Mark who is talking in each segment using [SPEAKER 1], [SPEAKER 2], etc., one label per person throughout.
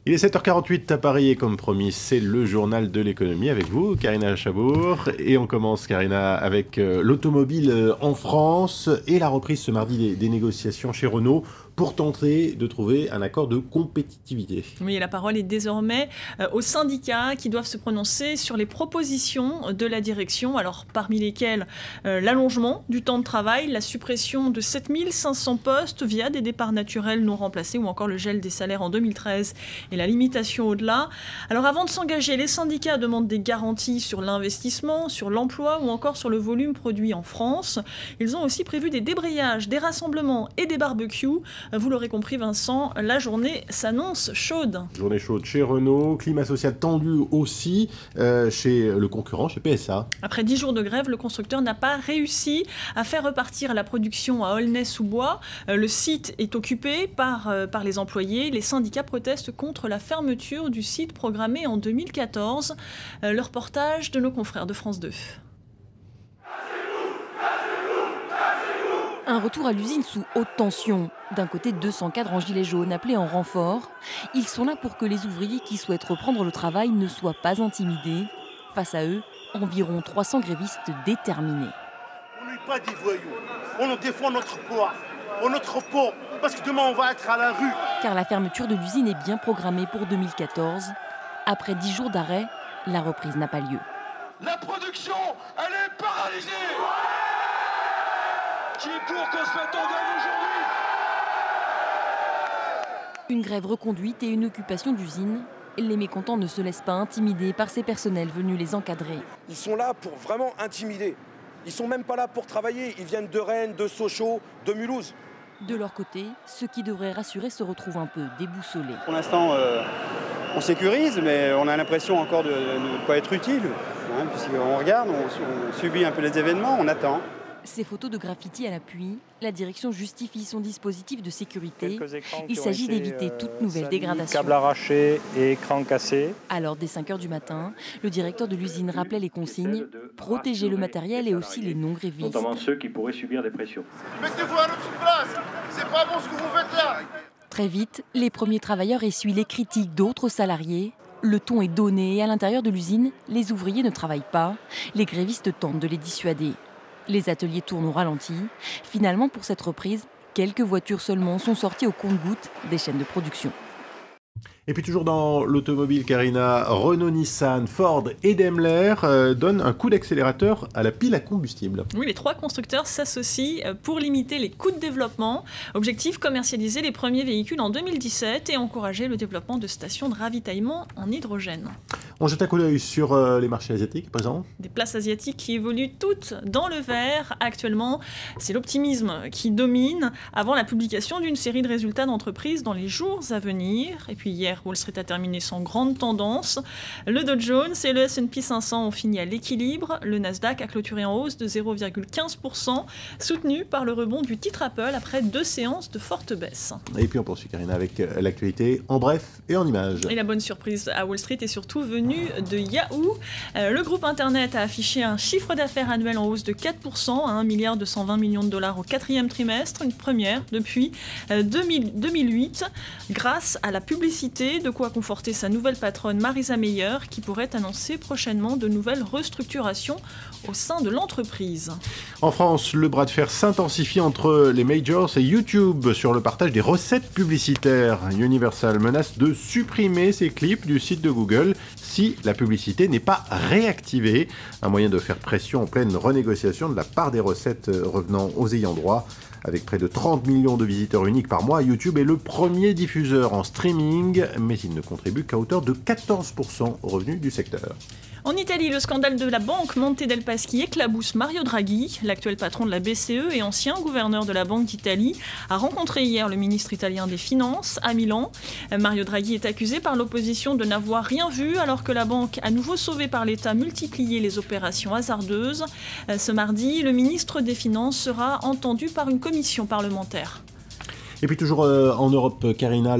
[SPEAKER 1] Il est 7h48 à Paris et comme promis, c'est le journal de l'économie avec vous, Karina Chabour. Et on commence, Karina, avec l'automobile en France et la reprise ce mardi des négociations chez Renault pour tenter de trouver un accord de compétitivité.
[SPEAKER 2] Oui, la parole est désormais aux syndicats qui doivent se prononcer sur les propositions de la direction, alors parmi lesquelles l'allongement du temps de travail, la suppression de 7500 postes via des départs naturels non remplacés ou encore le gel des salaires en 2013 et la limitation au-delà. Alors avant de s'engager, les syndicats demandent des garanties sur l'investissement, sur l'emploi ou encore sur le volume produit en France. Ils ont aussi prévu des débrayages, des rassemblements et des barbecues. Vous l'aurez compris Vincent, la journée s'annonce chaude.
[SPEAKER 1] Journée chaude chez Renault, climat social tendu aussi chez le concurrent, chez PSA.
[SPEAKER 2] Après 10 jours de grève, le constructeur n'a pas réussi à faire repartir la production à Aulnay-sous-Bois. Le site est occupé par les employés. Les syndicats protestent contre la fermeture du site programmée en 2014. Le reportage de nos confrères de France 2.
[SPEAKER 3] Un retour à l'usine sous haute tension. D'un côté, 200 cadres en gilets jaunes appelés en renfort. Ils sont là pour que les ouvriers qui souhaitent reprendre le travail ne soient pas intimidés. Face à eux, environ 300 grévistes déterminés.
[SPEAKER 4] On n'est pas des voyous. On défend notre poids, notre peau, parce que demain on va être à la rue.
[SPEAKER 3] Car la fermeture de l'usine est bien programmée pour 2014. Après 10 jours d'arrêt, la reprise n'a pas lieu.
[SPEAKER 4] La production, elle est paralysée. Qui est pour qu'on se mette en grève aujourd'hui?
[SPEAKER 3] Une grève reconduite et une occupation d'usine. Les mécontents ne se laissent pas intimider par ces personnels venus les encadrer.
[SPEAKER 5] Ils sont là pour vraiment intimider. Ils sont même pas là pour travailler. Ils viennent de Rennes, de Sochaux, de Mulhouse.
[SPEAKER 3] De leur côté, ceux qui devraient rassurer se retrouvent un peu déboussolés.
[SPEAKER 6] Pour l'instant, on sécurise, mais on a l'impression encore de ne pas être utile. Puisqu'on regarde, on subit un peu les événements, on attend.
[SPEAKER 3] Ces photos de graffiti à l'appui, la direction justifie son dispositif de sécurité. Il s'agit d'éviter toute nouvelle dégradation.
[SPEAKER 7] Câbles arrachés et écrans cassés.
[SPEAKER 3] Alors, dès 5 h du matin, le directeur de l'usine rappelait les consignes, protéger le matériel et aussi les non-grévistes.
[SPEAKER 7] Notamment ceux qui pourraient subir des pressions.
[SPEAKER 4] Mettez-vous à notre place, c'est pas bon ce que vous faites là.
[SPEAKER 3] Très vite, les premiers travailleurs essuient les critiques d'autres salariés. Le ton est donné et à l'intérieur de l'usine, les ouvriers ne travaillent pas. Les grévistes tentent de les dissuader. Les ateliers tournent au ralenti. Finalement, pour cette reprise, quelques voitures seulement sont sorties au compte-gouttes des chaînes de production.
[SPEAKER 1] Et puis toujours dans l'automobile, Karina, Renault, Nissan, Ford et Daimler donnent un coup d'accélérateur à la pile à combustible.
[SPEAKER 2] Oui, les trois constructeurs s'associent pour limiter les coûts de développement. Objectif, commercialiser les premiers véhicules en 2017 et encourager le développement de stations de ravitaillement en hydrogène.
[SPEAKER 1] On jette un coup d'œil sur les marchés asiatiques à présent.
[SPEAKER 2] Des places asiatiques qui évoluent toutes dans le vert actuellement. C'est l'optimisme qui domine avant la publication d'une série de résultats d'entreprises dans les jours à venir. Et puis hier, Wall Street a terminé sans grande tendance. Le Dow Jones et le S&P 500 ont fini à l'équilibre. Le Nasdaq a clôturé en hausse de 0,15%, soutenu par le rebond du titre Apple après 2 séances de forte baisse.
[SPEAKER 1] Et puis on poursuit, Karina, avec l'actualité en bref et en images.
[SPEAKER 2] Et la bonne surprise à Wall Street est surtout venue de Yahoo. Le groupe Internet a affiché un chiffre d'affaires annuel en hausse de 4% à 1,220 milliard de dollars au 4e trimestre, une première depuis 2008, grâce à la publicité, de quoi conforter sa nouvelle patronne Marisa Mayer, qui pourrait annoncer prochainement de nouvelles restructurations au sein de l'entreprise.
[SPEAKER 1] En France, le bras de fer s'intensifie entre les majors et YouTube sur le partage des recettes publicitaires. Universal menace de supprimer ses clips du site de Google si la publicité n'est pas réactivée. Un moyen de faire pression en pleine renégociation de la part des recettes revenant aux ayants droit. Avec près de 30 millions de visiteurs uniques par mois, YouTube est le premier diffuseur en streaming, mais il ne contribue qu'à hauteur de 14% aux revenus du secteur.
[SPEAKER 2] En Italie, le scandale de la banque Monte dei Paschi éclabousse Mario Draghi. L'actuel patron de la BCE et ancien gouverneur de la Banque d'Italie a rencontré hier le ministre italien des Finances à Milan. Mario Draghi est accusé par l'opposition de n'avoir rien vu alors que la banque, à nouveau sauvée par l'État, multipliait les opérations hasardeuses. Ce mardi, le ministre des Finances sera entendu par une commission parlementaire.
[SPEAKER 1] Et puis toujours en Europe, Karina,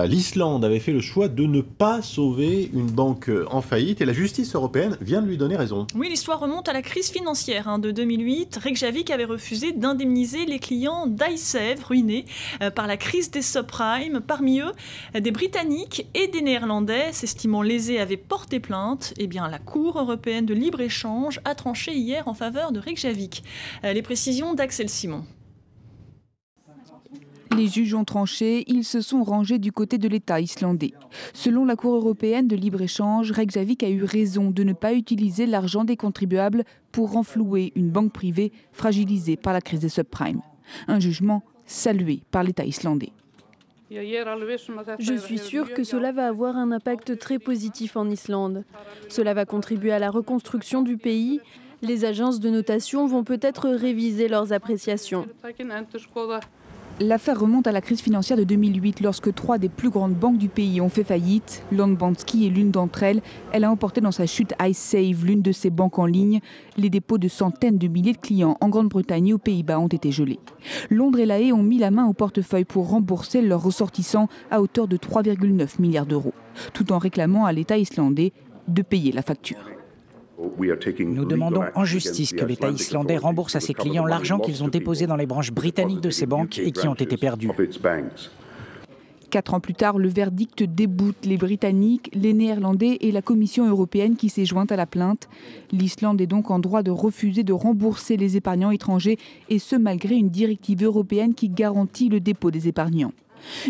[SPEAKER 1] l'Islande avait fait le choix de ne pas sauver une banque en faillite et la justice européenne vient de lui donner raison.
[SPEAKER 2] Oui, l'histoire remonte à la crise financière de 2008. Reykjavik avait refusé d'indemniser les clients d'Iceave, ruinés par la crise des subprimes. Parmi eux, des Britanniques et des Néerlandais, s'estimant lésés, avaient porté plainte. Eh bien, la Cour européenne de libre-échange a tranché hier en faveur de Reykjavik. Les précisions d'Axel Simon.
[SPEAKER 8] Les juges ont tranché, ils se sont rangés du côté de l'État islandais. Selon la Cour européenne de libre-échange, Reykjavik a eu raison de ne pas utiliser l'argent des contribuables pour renflouer une banque privée fragilisée par la crise des subprimes. Un jugement salué par l'État islandais.
[SPEAKER 9] Je suis sûre que cela va avoir un impact très positif en Islande. Cela va contribuer à la reconstruction du pays. Les agences de notation vont peut-être réviser leurs appréciations.
[SPEAKER 8] L'affaire remonte à la crise financière de 2008 lorsque 3 des plus grandes banques du pays ont fait faillite. Landbanski est l'une d'entre elles. Elle a emporté dans sa chute Icesave, l'une de ses banques en ligne. Les dépôts de centaines de milliers de clients en Grande-Bretagne et aux Pays-Bas ont été gelés. Londres et La Haye ont mis la main au portefeuille pour rembourser leurs ressortissants à hauteur de 3,9 milliards d'euros, tout en réclamant à l'État islandais de payer la facture.
[SPEAKER 10] Nous demandons en justice que l'État islandais rembourse à ses clients l'argent qu'ils ont déposé dans les branches britanniques de ces banques et qui ont été perdus.
[SPEAKER 8] 4 ans plus tard, le verdict déboute les Britanniques, les Néerlandais et la Commission européenne qui s'est jointe à la plainte. L'Islande est donc en droit de refuser de rembourser les épargnants étrangers et ce malgré une directive européenne qui garantit le dépôt des épargnants.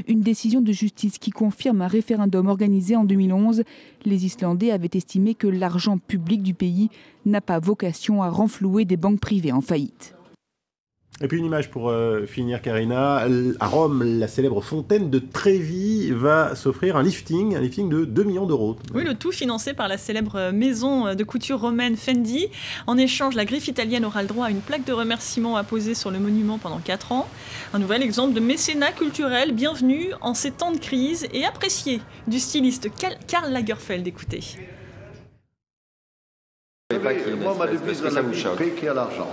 [SPEAKER 8] Une décision de justice qui confirme un référendum organisé en 2011. Les Islandais avaient estimé que l'argent public du pays n'a pas vocation à renflouer des banques privées en faillite.
[SPEAKER 1] Et puis une image pour finir, Karina. À Rome, la célèbre fontaine de Trévi va s'offrir un lifting de 2 millions d'euros.
[SPEAKER 2] Oui, le tout financé par la célèbre maison de couture romaine Fendi. En échange, la griffe italienne aura le droit à une plaque de remerciement à poser sur le monument pendant 4 ans. Un nouvel exemple de mécénat culturel bienvenu en ces temps de crise et apprécié du styliste Karl Lagerfeld. Écoutez.
[SPEAKER 11] Moi, ma devise dans la vie, paix qui a l'argent.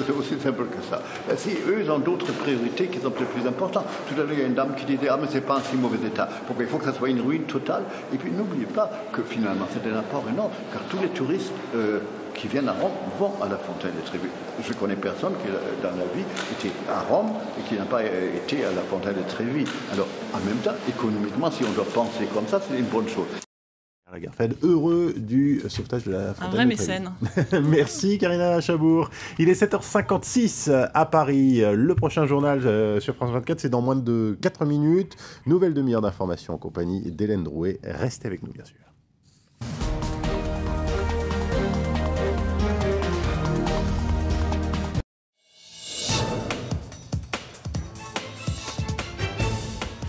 [SPEAKER 11] C'est aussi simple que ça. Si eux, ils ont d'autres priorités qui sont peut-être plus importantes. Tout à l'heure, il y a une dame qui disait « Ah, mais c'est pas un si mauvais état. Pourquoi il faut que ça soit une ruine totale ?» Et puis, n'oubliez pas que finalement, c'est un apport énorme, car tous les touristes qui viennent à Rome vont à la fontaine de Trévi. Je connais personne qui, dans la vie, était à Rome et qui n'a pas été à la fontaine de Trévi. Alors, en même temps, économiquement, si on doit penser comme ça, c'est une bonne chose.
[SPEAKER 1] Lagerfeld, heureux du sauvetage de la fontaine.
[SPEAKER 2] Un vrai mécène.
[SPEAKER 1] Merci Karina Chabour. Il est 7h56 à Paris. Le prochain journal sur France 24, c'est dans moins de 4 minutes. Nouvelle demi-heure d'information en compagnie d'Hélène Drouet. Restez avec nous, bien sûr.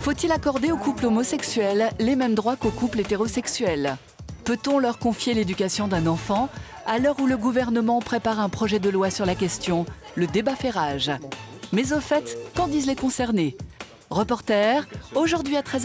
[SPEAKER 12] Faut-il accorder aux couples homosexuels les mêmes droits qu'aux couples hétérosexuels? Peut-on leur confier l'éducation d'un enfant à l'heure où le gouvernement prépare un projet de loi sur la question? Le débat fait rage. Mais au fait, qu'en disent les concernés? Reporter, aujourd'hui à 13h.